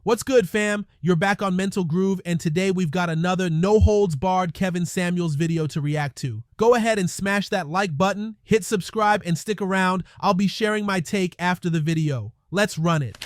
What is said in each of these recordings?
What's good, fam? You're back on Mental Groove, and today we've got another no-holds-barred Kevin Samuels video to react to. Go ahead and smash that like button, hit subscribe, and stick around. I'll be sharing my take after the video. Let's run it.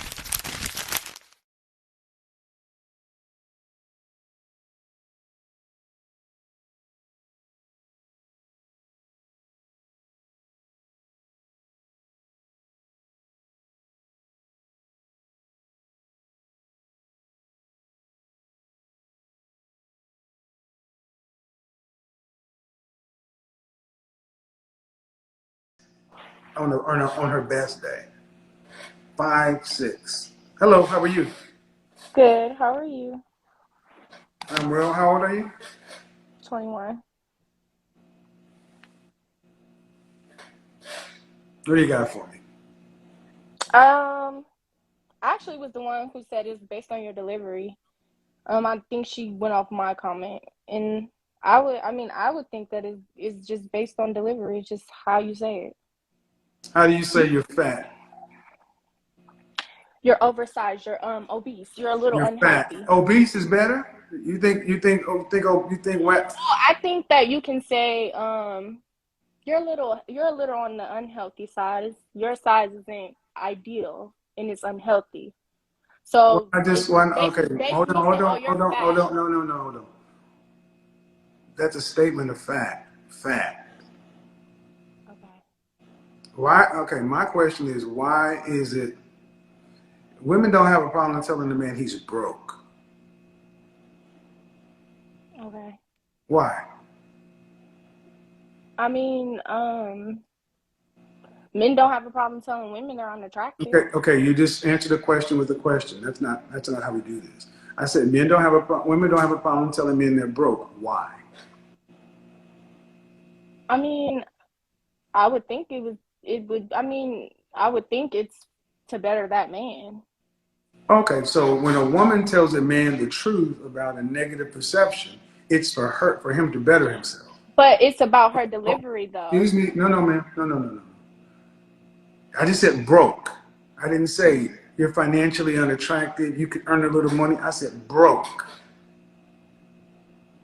On her best day. 5'6". Hello, how are you? Good. How are you? I'm well. How old are you? 21. What do you got for me? I actually was the one who said it's based on your delivery. I think she went off my comment, and I would think that it's just based on delivery, just how you say it. How do you say you're fat? You're oversized. You're obese. You're a little You're fat. unhealthy. Obese is better? You think what? Well, I think that you can say you're a little on the unhealthy side. Your size isn't ideal and it's unhealthy. Well, So I it's just want okay. Hold on, basically hold saying, oh, on, you're hold on, hold fat. on. No, hold on. That's a statement of fact. Fat. Okay. Why? Okay, my question is, why is it women don't have a problem telling the man he's broke? Okay. Why? I mean, men don't have a problem telling women they're unattractive. Okay. You just answered the question with a question. That's not how we do this. I said women don't have a problem telling men they're broke. Why? I mean, I would think I would think it's to better that man. Okay, so when a woman tells a man the truth about a negative perception, it's for him to better himself. But it's about her Oh, delivery, though. excuse me. No, ma'am. No. I just said broke. I didn't say you're financially unattractive. You could earn a little money. I said broke.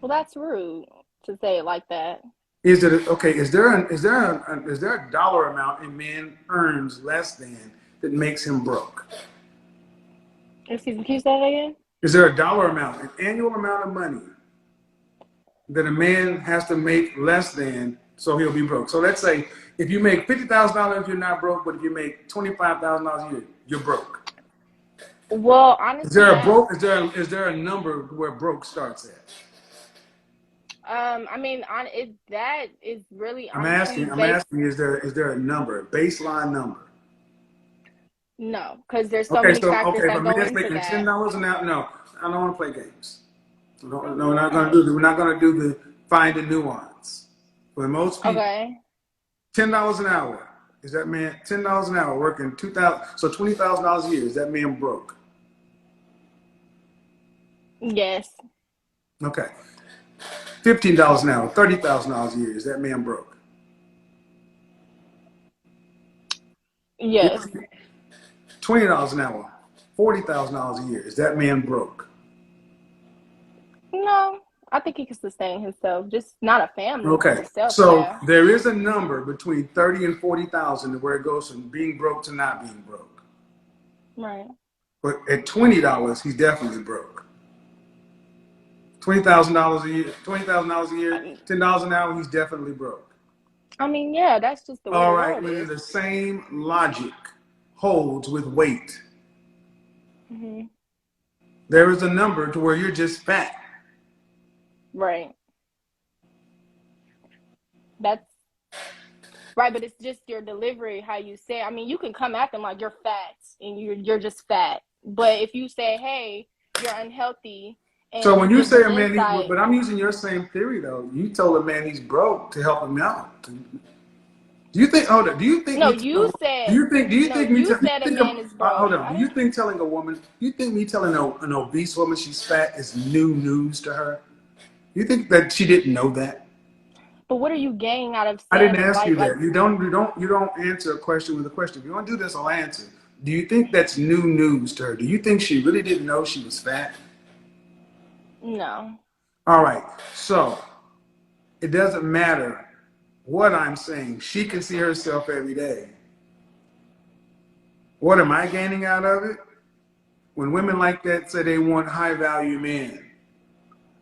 Well, that's rude to say it like that. Is it okay? Is there a dollar amount a man earns less than that makes him broke? Excuse me, can you say that again? Is there a dollar amount, an annual amount of money that a man has to make less than so he'll be broke? So let's say if you make $50,000, you're not broke, but if you make $25,000 a year, you're broke. Well, Is there honestly, a broke? Is there a number where broke starts at? I mean, on it that is really I'm honestly asking. I'm based. asking. Is there a number, a baseline number? No, because there's so Okay, many so factors okay, if that a go man's into making ten that. dollars an hour, no, I don't want to play games. No, we're not going to Why? do. We're not going to do the find the nuance. For most people, Okay. $10 an hour is that man $10 an hour working 2,000, so $20,000 a year is that man broke? Yes. Okay, $15 an hour, $30,000 a year is that man broke? Yes. $20 an hour, $40,000 a year is that man broke? No, I think he can sustain himself. Just not a family, but Okay, himself, so yeah. there is a number between 30 and 40,000 where it goes from being broke to not being broke. Right. But at $20, he's definitely broke. $20,000 a year, $20,000 a year, I, $10 an hour, he's definitely broke. I mean, yeah, that's just the way All the right, world when is. the same logic holds with weight, Hmm. there is a number to where you're just fat. Right. That's right, but it's just your delivery, how you say. I mean, you can come at them like you're fat and you're just fat. But if you say, "Hey, you're unhealthy," So and you when you give say them a man, insight, but I'm using your same theory though. You told a man he's broke to help him out. Do you think? Hold on. Do you think no, me? you Do said, you think? Do you no, think me? you Do you said a think? man is broke. Hold on. I Do you didn't. think telling a woman? Do you think me telling an obese woman she's fat is new news to her? You think that she didn't know that? But what are you getting out of I didn't saying ask you like that. You don't answer a question with a question. If you want to do this, I'll answer. do you think that's new news to her? Do you think she really didn't know she was fat? No. All right. So it doesn't matter what I'm saying. She can see herself every day. What am I gaining out of it? When women like that say they want high value men.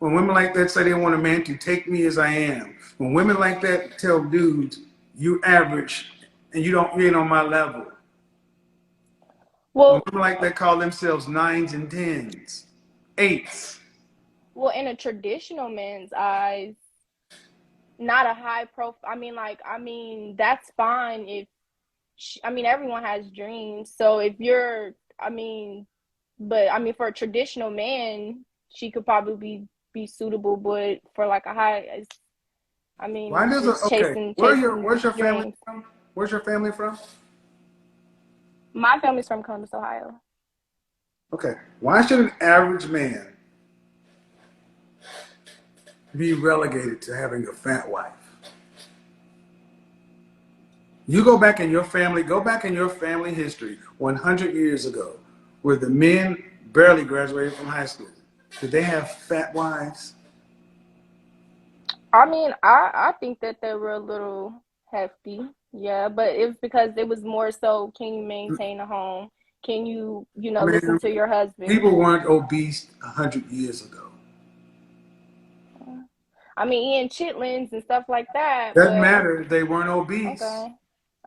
When women like that say they want a man to take me as I am. When women like that tell dudes, you average and you ain't on my level. When Well, women like that call themselves 9s and 10s, 8s. well, in a traditional man's eyes, not a high profile. That's fine if everyone has dreams. So if you're, for a traditional man, she could probably be suitable, but for like a high, Why it's does it? just Okay, chasing where's your family dreams. from? Where's your family from? My family's from Columbus, Ohio. Okay, why should an average man be relegated to having a fat wife? You go back in your family history 100 years ago, where the men barely graduated from high school. Did they have fat wives? I think that they were a little hefty, yeah, but it was because it was more so, can you maintain a home? Can you, listen Man, to your husband? people weren't obese 100 years ago. Eating chitlins and stuff like that, Doesn't but matter. They weren't obese. okay.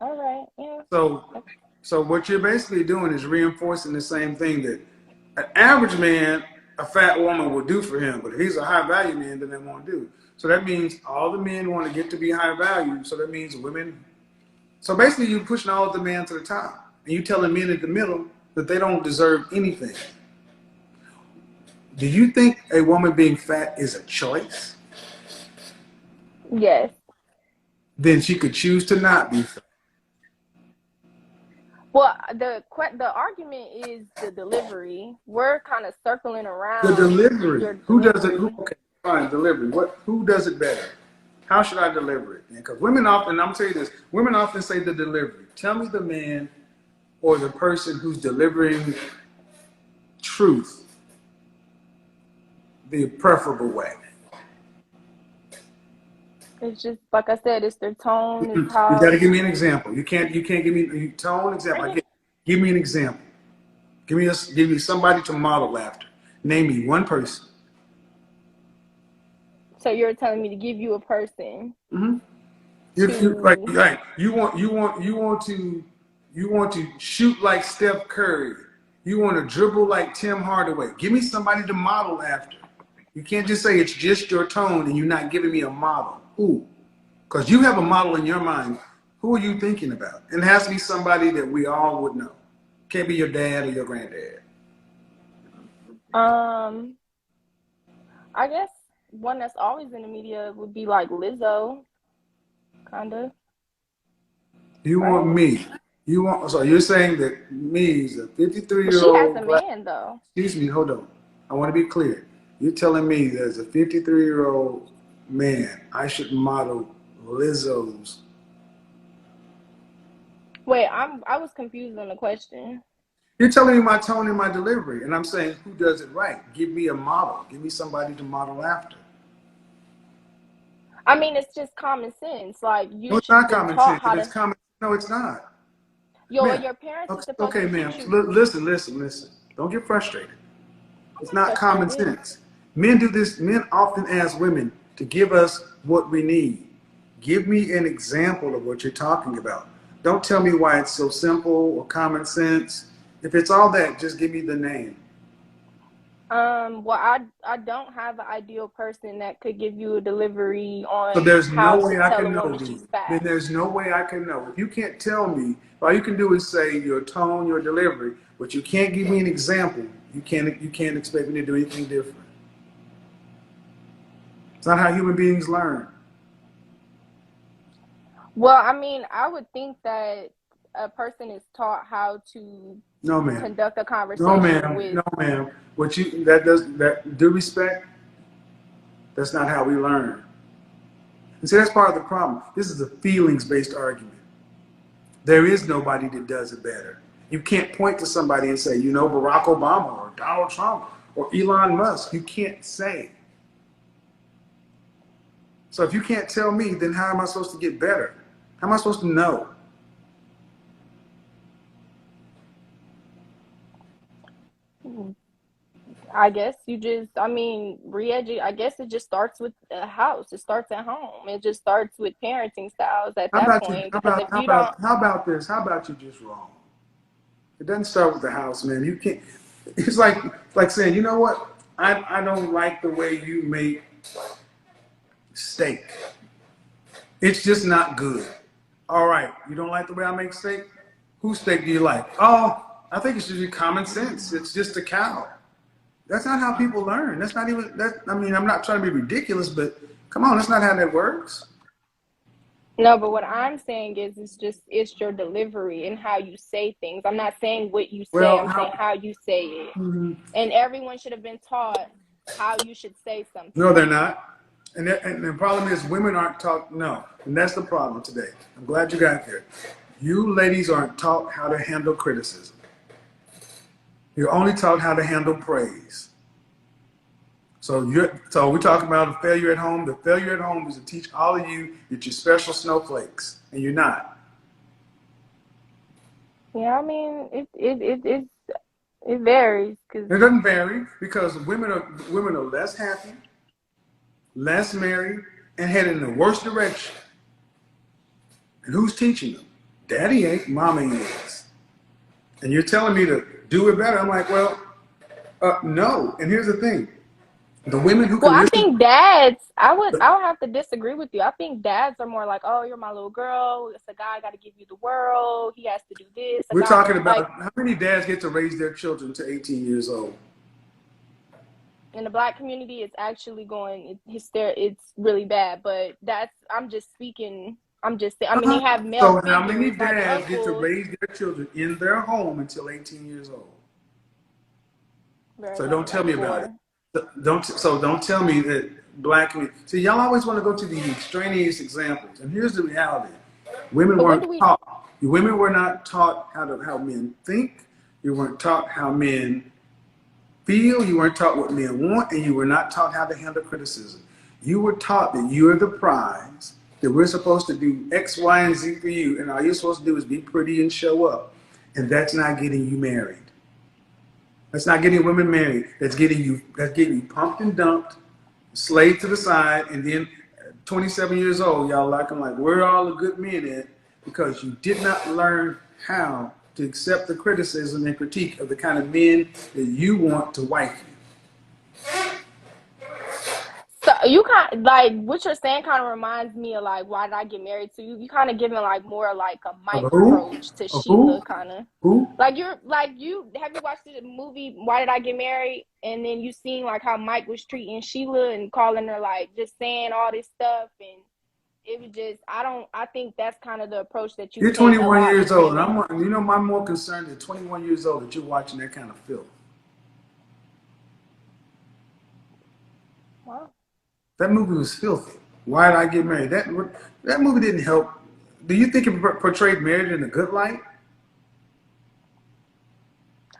All right, yeah. So, so what you're basically doing is reinforcing the same thing that an average man, a fat woman will do for him, but if he's a high value man, then they won't do. So that means all the men want to get to be high value. So that means women. So basically, you're pushing all of the men to the top, and you telling men in the middle that they don't deserve anything. Do you think a woman being fat is a choice? Yes. Then she could choose to not be fat. Well, the argument is the delivery. We're kind of circling The around delivery. your Who does it? delivery. Okay, fine. Delivery. What? Who does it better? How should I deliver it? Because women often, I'm telling you this, women often say the delivery. Tell me the man or the person who's delivering truth the preferable way. It's just like I said, it's their tone, it's You got to how. give me an example. You can't give me a tone example. Give me an example. Give me somebody to model after. Name me one person. So you're telling me to give you a person Mm-hmm. If you like, to. right, you want to shoot like Steph Curry. You want to dribble like Tim Hardaway. Give me somebody to model after. You can't just say it's just your tone and you're not giving me a model. Who? Because you have a model in your mind. Who are you thinking about? And it has to be somebody that we all would know. Can't be your dad or your granddad. Um, I guess one that's always in the media would be like Lizzo, kind of, You want right? me. So you're saying that me is a But she has 53-year-old a black. man though. Excuse me, hold on. I want to be clear. You're telling me that as a 53-year-old man, I should model Lizzo's. Wait, I was confused on the question. You're telling me my tone and my delivery, and I'm saying who does it right? Give me a model. Give me somebody to model after. It's just common sense. Like No, you it's should have not been common taught sense. how It's to. common. No, it's not. Yo, Ma'am. your parents are supposed Okay, to ma'am. teach you. Listen. Don't get frustrated. I'm It's not not common frustrated. sense. Men do this. Men often ask women to give us what we need. Give me an example of what you're talking about. Don't tell me why it's so simple or common sense. If it's all that, just give me the name. Well, I don't have an ideal person that could give you a delivery So on there's no how to way I tell a can know woman these. she's fat. Then there's no way I can know. If you can't tell me, all you can do is say your tone, your delivery, but you can't give me an example. You can't expect me to do anything different. It's not how human beings learn. Well, I would think that a person is taught how to No, ma'am. conduct a No, conversation ma'am. with. No, ma'am. What you that does that due respect, that's not how we learn. And see, that's part of the problem. This is a feelings-based argument. There is nobody that does it better. You can't point to somebody and say, you know, Barack Obama or Donald Trump or Elon Musk. You can't say. So if you can't tell me, then how am I supposed to get better? How am I supposed to know? I guess you just, I mean, I guess it just starts with a house. It starts at home. It just starts with parenting styles at How that about you? point. Because if you don't, How about this? How about you just wrong? It doesn't start with the house, man. You can't. It's like saying, you know what? I don't like the way you make steak. It's just not good. All right, you don't like the way I make steak? Whose steak do you like? Oh, I think it should be common sense. It's just a cow. That's not how people learn. That's not even that. I mean, I'm not trying to be ridiculous, but come on, that's not how that works. no, but what I'm saying is it's your delivery and how you say things. I'm not saying what you say, Well, I'm saying how you say it. And everyone should have been taught how you should say no, something. they're not. And the problem is women aren't taught. No, and that's the problem today. I'm glad you got there. You ladies aren't taught how to handle criticism. You're only taught how to handle praise. So we talk about a failure at home. The failure at home is to teach all of you that you're special snowflakes, and you're not. Yeah, I mean, it varies because It doesn't vary because women are less happy, less married, and headed in the worst direction. And who's teaching them? Daddy ain't, mama is. And you're telling me to do it better. I'm like, well, no. And here's the thing: the women who well, can I listen. think dads, I would have to disagree with you. I think dads are more like, oh, you're my little girl. It's a guy got to give you the world. He has to do this. A We're guy talking like about how many dads get to raise their children to 18 years old. in the black community, it's actually going it's really bad. But that's I'm just speaking. I'm just I mean, they have male So how many figures like dads get to uncles. raise their children in their home until 18 years old? Very So low, don't tell like me about it. 4. Don't tell me that black community. See, y'all always want to go to the extraneous examples, and here's the reality: women But when weren't do we? taught. Women were not taught how men think. You weren't taught how men feel. You weren't taught what men want, and you were not taught how to handle criticism. You were taught that you are the prize. That we're supposed to do X, Y, and Z for you, and all you're supposed to do is be pretty and show up, and that's not getting you married. That's not getting women married. That's getting you. That's getting you pumped and dumped, slaved to the side, and then 27 years old, y'all like I'm like, where are all the good men at? Because you did not learn how to accept the criticism and critique of the kind of men that you want to wife you. So you kind like what you're saying kind of reminds me of like why did I get married to you? You kind of giving like more like a Of Mike who? approach to Of who? Sheila, kind of Who? like you're like you have you watched the movie Why Did I Get Married? And then you seen like how Mike was treating Sheila and calling her like just saying all this stuff, and it was just I think that's kind of the approach that you You're take a 21 lot years with old, and women. I'm more concerned at 21 years old that you're watching that kind of film. Wow. That movie was filthy. Why did I get married? That movie didn't help. Do you think it portrayed marriage in a good light?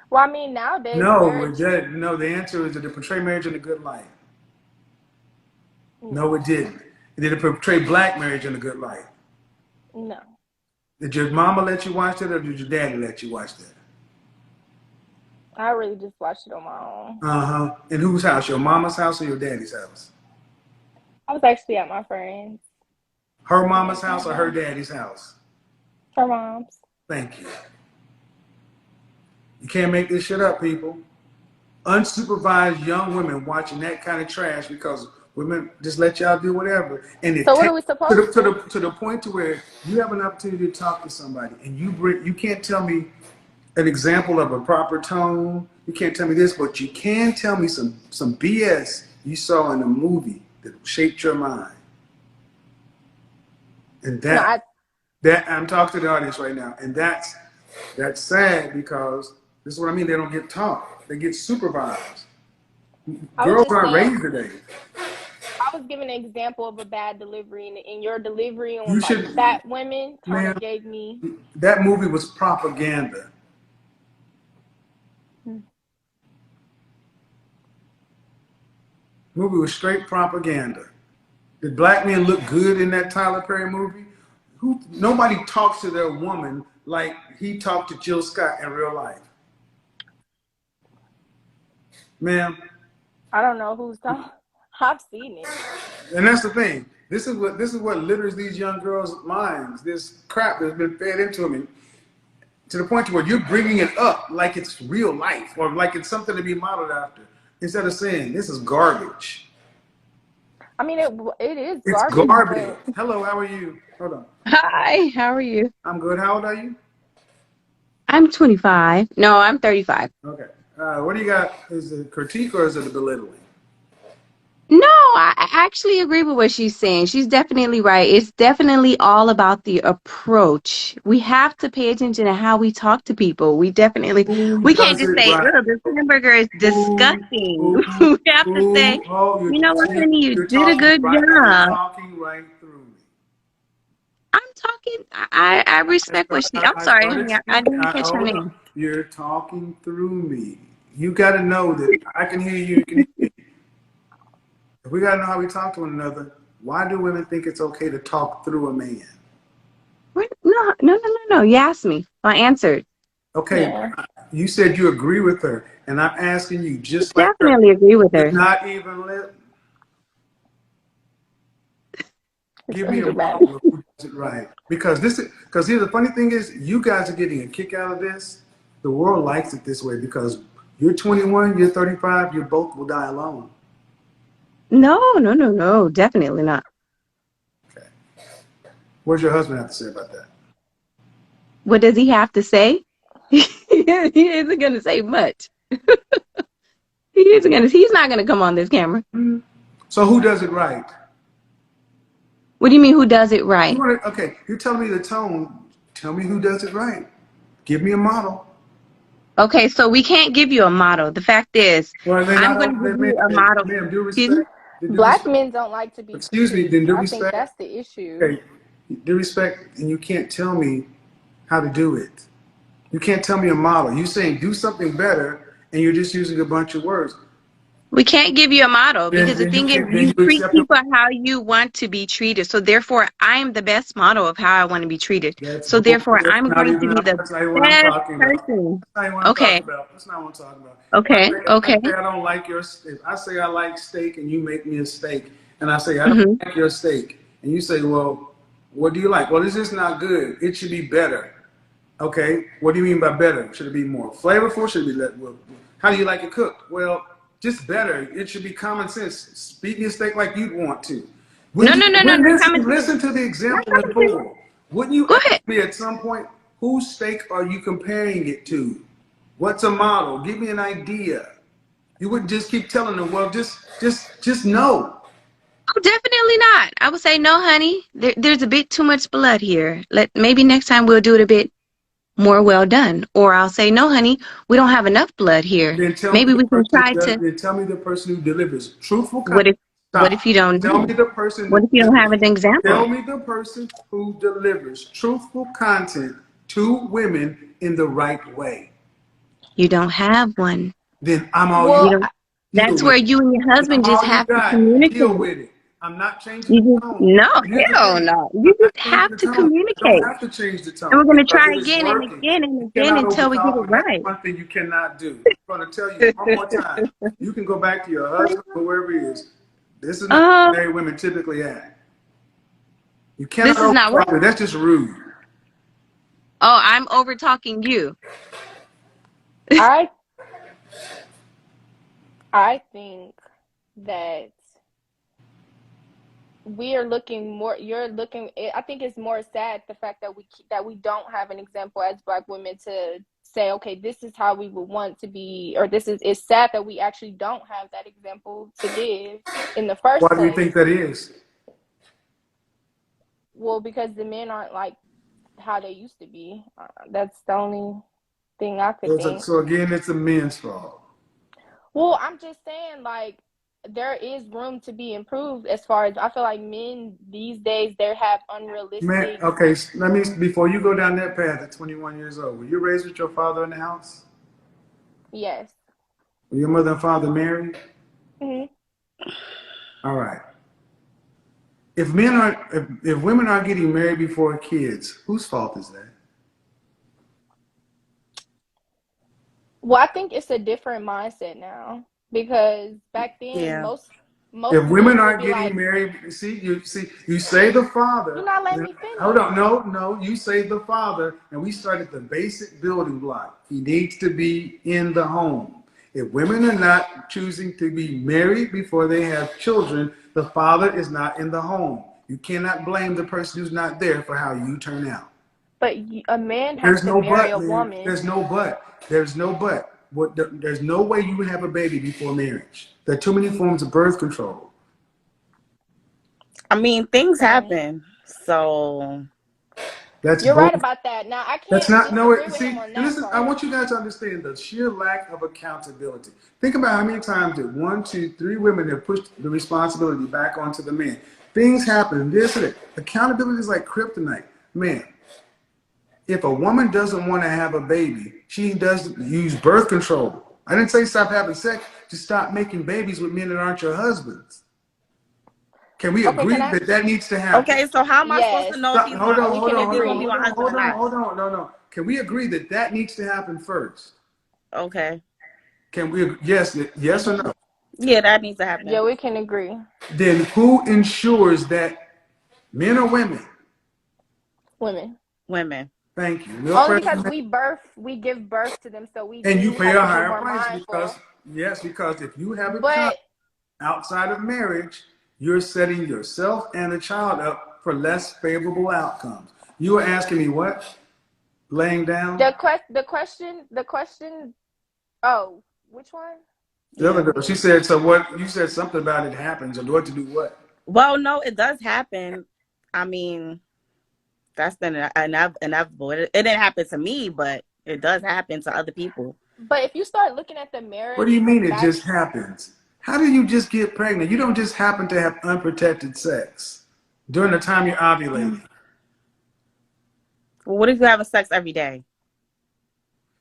Well, I mean nowadays No, it marriage, didn't. No, the answer is that it portrayed marriage in a good light. No, no, it didn't. Did it portray black marriage in a good light? no. Did your mama let you watch that, or did your daddy let you watch that? I really just watched it on my own. Uh-huh. In whose house? Your mama's house or your daddy's house? I was actually at my friend's Her mama's grandparents' house or her house. daddy's house? Her mom's. Thank you. You can't make this shit up, people. Unsupervised young women watching that kind of trash because women just let y'all do whatever, and it So what takes are we supposed to? to the point to where you have an opportunity to talk to somebody, and you can't tell me an example of a proper tone. You can't tell me this, but you can tell me some BS you saw in a movie that shaped your mind, and No, I that I'm talking to the audience right now, and that's sad because this is what I mean. They don't get taught; they get supervised. I was Girls just aren't saying raised today. I was giving an example of a bad delivery, and your delivery on You like should, fat women kind man. of gave me. That movie was propaganda. Movie was straight propaganda. Did black men look good in that Tyler Perry movie? Nobody talks to their woman like he talked to Jill Scott in real life. Ma'am. I don't know who's talking. I've seen it. And that's the thing. This is what litters these young girls' minds. This crap that's been fed into them to the point where you're bringing it up like it's real life or like it's something to be modeled after instead of saying this is garbage. I mean, it is It's garbage. garbage. But... Hello, how are you? Hold on. Hi, how are you? I'm good. How old are you? I'm 25. No, I'm 35. Okay. What do you got? Is it a critique or is it a belittling? No, I actually agree with what she's saying. She's definitely right. It's definitely all about the approach. We have to pay attention to how we talk to people. We can't Does just it say, right? "Oh, this hamburger is disgusting." We have to say, Oh, "You know what, honey, you you're did a talking good right. You're job." talking right through me. I'm talking. I respect what she. I'm I sorry, started honey. I speaking. didn't catch her Hold on. name. You're talking through me. You got to know that I can hear you. You can hear me. If we got to know how we talk to one another, why do women think it's okay to talk through a man? No. You asked me. I answered. Okay, Yeah. you said you agree with her, and I'm asking you just like her. Definitely agree with her. Not even let. It's Give me a undramatic. model of who does it right. Because here the funny thing is, you guys are getting a kick out of this. The world likes it this way because you're 21, you're 35, you both will die alone. No. Definitely not. Okay. What does your husband have to say about that? What does he have to say? He isn't going to say much. He's not going to come on this camera. So who does it right? What do you mean, who does it right? Okay, you're telling me the tone. Tell me who does it right. Give me a model. Okay, so we can't give you a model. The fact is, Well, then I'm going to give you a model. ma'am, do Excuse me? respect. Do Black respect. men don't like to be Excuse me, treated. then do I think respect. that's the issue. Okay, do respect, and you can't tell me how to do it. You can't tell me a model. You're saying do something better, and you're just using a bunch of words. We can't give you a model because the thing is, you treat accept people how you want to be treated. So therefore, I am the best model of how I want to be treated. So therefore, That's I'm not going to even. be the That's not even what I'm best talking about. person. That's not even what I'm Okay, talking about. That's not what I'm talking about. okay. I say I don't like your. If I say I like steak, and you make me a steak, and I say I Mm-hmm. don't like your steak, and you say, well, what do you like? Well, this is not good. It should be better. Okay, what do you mean by better? Should it be more flavorful? Should it be well, how do you like it cooked? Well, just better. It should be common sense. Speak me a steak like you'd want to. No. Come Listen to the example in full. Wouldn't you Go ask ahead. me at some point, whose steak are you comparing it to? What's a model? Give me an idea. You wouldn't just keep telling them, well, just know. Oh, definitely not. I would say no, honey. There's a bit too much blood here. Maybe next time we'll do it a bit more well done. Or I'll say no, honey. We don't have enough blood here. Then tell me Maybe the we can person try to. then tell me the person who delivers truthful What content. if What if you Stop. don't Tell know? me the person What who if you don't have an tell example? me the person who delivers truthful content to women in the right way. You don't have one. Then I'm all you You Well, don't. deal That's with where it. you and your Then I'm husband just all you have to got. Deal communicate. with it. I'm not changing You the just tone. no, Here's the hell thing. no. I'm You not just have changing the to tone. You don't communicate. have to change the And tone we're gonna because try it is again and working. again and You again cannot until we get overtalk it me. That's right. one thing you cannot do. I'm going to tell you one more time. You can go back to your husband or wherever he is. This is not Uh, where married women typically act. You cannot this is not what. overtalk me. That's just rude. Oh, I'm over talking you. I I think that we are looking more. You're looking. I think it's more sad the fact that we don't have an example as Black women to say, okay, this is how we would want to be, or this is. It's sad that we actually don't have that example to give in the Why first do you place. think that is? Well, because the men aren't like how they used to be. That's the only thing I could think. So again, it's the men's fault. Well, I'm just saying, like, there is room to be improved as far as I feel like men these days they have Man, unrealistic. okay, let me, before you go down that path at 21 years old, were you raised with your father in the house? Yes. Were your mother and father married? Hmm. All right. If men aren't, if women aren't getting married before kids, whose fault is that? Well, I think it's a different mindset now because back then Yeah. most If women men would aren't be getting like, married, you say the "You're father. not letting me Hold finish." on, no, you say the father, and we start at the basic building block. He needs to be in the home. If women are not choosing to be married before they have children, the father is not in the home. You cannot blame the person who's not there for how you turn out. But a man has There's to no marry but, a man. woman. There's no but. There's no but. There's no way you would have a baby before marriage. There are too many forms of birth control. I mean, things Right. happen. So, That's You're right bull. about that. Now I That's can't not no. disagree with him See, on and that listen. I part. want you guys to understand the sheer lack of accountability. Think about how many times did one, two, three women have pushed the responsibility back onto the man. Things happen. This and that. Accountability is like kryptonite, man. If a woman doesn't want to have a baby, she doesn't use birth control. I didn't say stop having sex. Just stop making babies with men that aren't your husbands. Can we Okay, agree can I? that that needs to happen? okay, so how am I supposed to Yes, know if Hold on, we hold can on, if hold he's gonna on, be agree. my hold on, husband hold or on, not? hold on, no. Can we agree that that needs to happen first? Okay. Can we? Yes, yes or no? Yeah, that needs to Yeah, happen. we can agree. Then who ensures that men or women? Women. Women. Thank you. Real Only because person. we give birth to them, so we And you do pay have a to be higher more price because mindful. yes, because if you have a child But outside of marriage, you're setting yourself and the child up for less favorable outcomes. You were asking me what? Laying down? the question. Oh, which one? The other Yeah. girl, she said, so what? You said something about it happens, or what to do what? Well, no, it does happen. I mean, that's the inevitable. It didn't happen to me, but it does happen to other people. But if you start looking at the What do marriage you mean from it back, just happens? How do you just get pregnant? You don't just happen to have unprotected sex during the time you're ovulating. Well, what if you're having sex every day?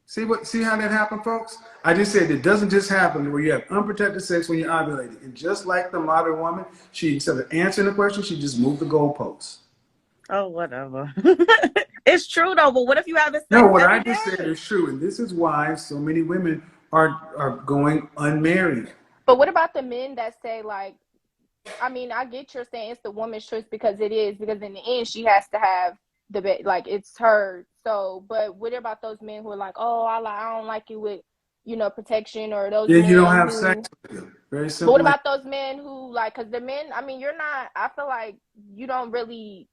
See how that happened, folks? I just said it doesn't just happen where you have unprotected sex when you're ovulating. And just like the modern woman, she instead of answering the question, she just moved the goalposts. Oh, whatever. It's true though, but what if you having No, sex what I every just said day? is true, and this is why so many women are going unmarried. but what about the men that say like, I mean, I get you're saying it's the woman's choice because it is, because in the end she has to have the like it's her. So, but what about those men who are like, oh, I don't like you with, protection, or those Then you don't men have sex who. with them. Very But what simple. about those men who like? Because the men, I mean, you're not. I feel like you don't really.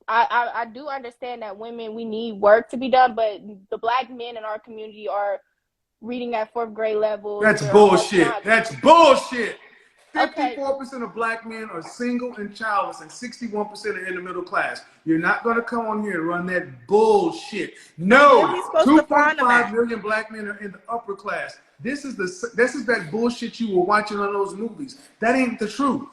I do understand that women we need work to be done, but the black men in our community are reading at fourth grade levels. That's They're working bullshit. out. That's bullshit. Okay, 54% of black men are single and childless, and 61% are in the middle class. You're not going to come on here and run that bullshit. So where No, we supposed to find them 2.5 at? million black men are in the upper class. This is that bullshit you were watching on those movies. That ain't the truth.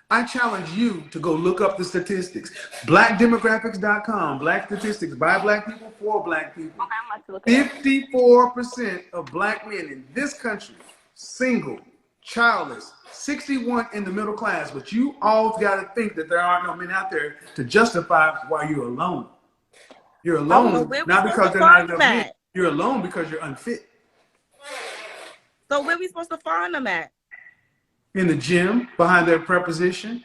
I challenge you to go look up the statistics. Blackdemographics.com, black statistics by black people for black people. I'm about to look it up. 54% of black men in this country, single, childless, 61 in the middle class. But you all got to think that there are no men out there to justify why you're alone. You're So alone where we not supposed to because there are not find them enough men. at? You're alone because you're unfit. So where we supposed to find them at? In the gym, behind their preposition,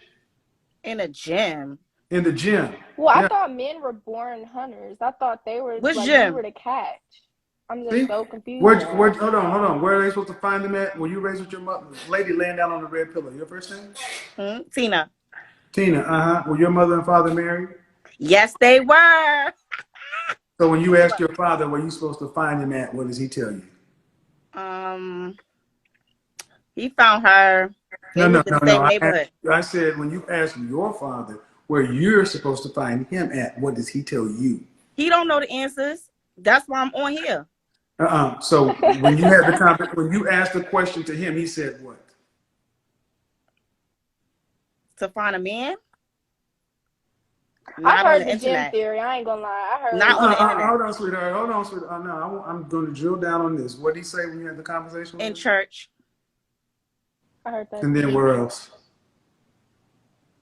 In a gym. in the gym. Well, I Yeah. thought men were born hunters. I thought they were Which like we were gym? to catch. I'm just See? so confused now. Hold on. Where are they supposed to find them at? When you raised with your mother, lady laying down on the red pillow. Your first name? Tina. Tina. Were your mother and father married? Yes, they were. So when you ask your father where you supposed to find him at, what does he tell you? Um, he found her. They No, lived in no, the no. same neighborhood. I said when you ask your father where you're supposed to find him at, what does he tell you? He don't know the answers. That's why I'm on here. So when you asked the question to him, he said what? To find a man. I've Not on heard the the gym internet. theory. I ain't gonna lie. I heard Not on the internet. Hold on, sweetheart. Hold on, sweetheart. No, I'm going to drill down on this. What did he say when you had the conversation with In him? church. I heard that. And then where else?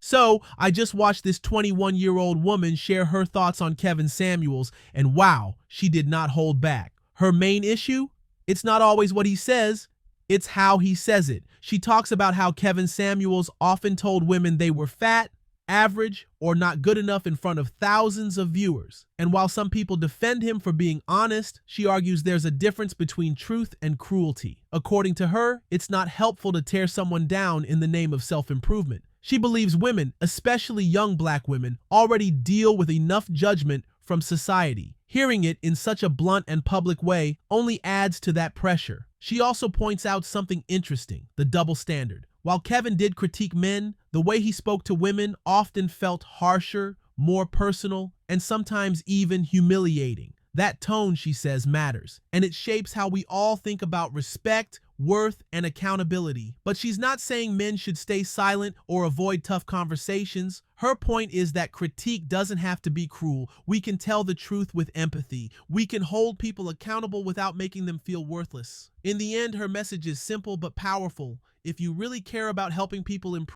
So, I just watched this 21-year-old woman share her thoughts on Kevin Samuels, and wow, she did not hold back. Her main issue? It's not always what he says, it's how he says it. She talks about how Kevin Samuels often told women they were fat, average, or not good enough in front of thousands of viewers. And while some people defend him for being honest, she argues there's a difference between truth and cruelty. According to her, it's not helpful to tear someone down in the name of self-improvement. She believes women, especially young black women, already deal with enough judgment from society. Hearing it in such a blunt and public way only adds to that pressure. She also points out something interesting, the double standard. While Kevin did critique men, the way he spoke to women often felt harsher, more personal, and sometimes even humiliating. That tone, she says, matters, and it shapes how we all think about respect, worth, and accountability. But she's not saying men should stay silent or avoid tough conversations. Her point is that critique doesn't have to be cruel. We can tell the truth with empathy. We can hold people accountable without making them feel worthless. In the end, her message is simple but powerful. If you really care about helping people improve,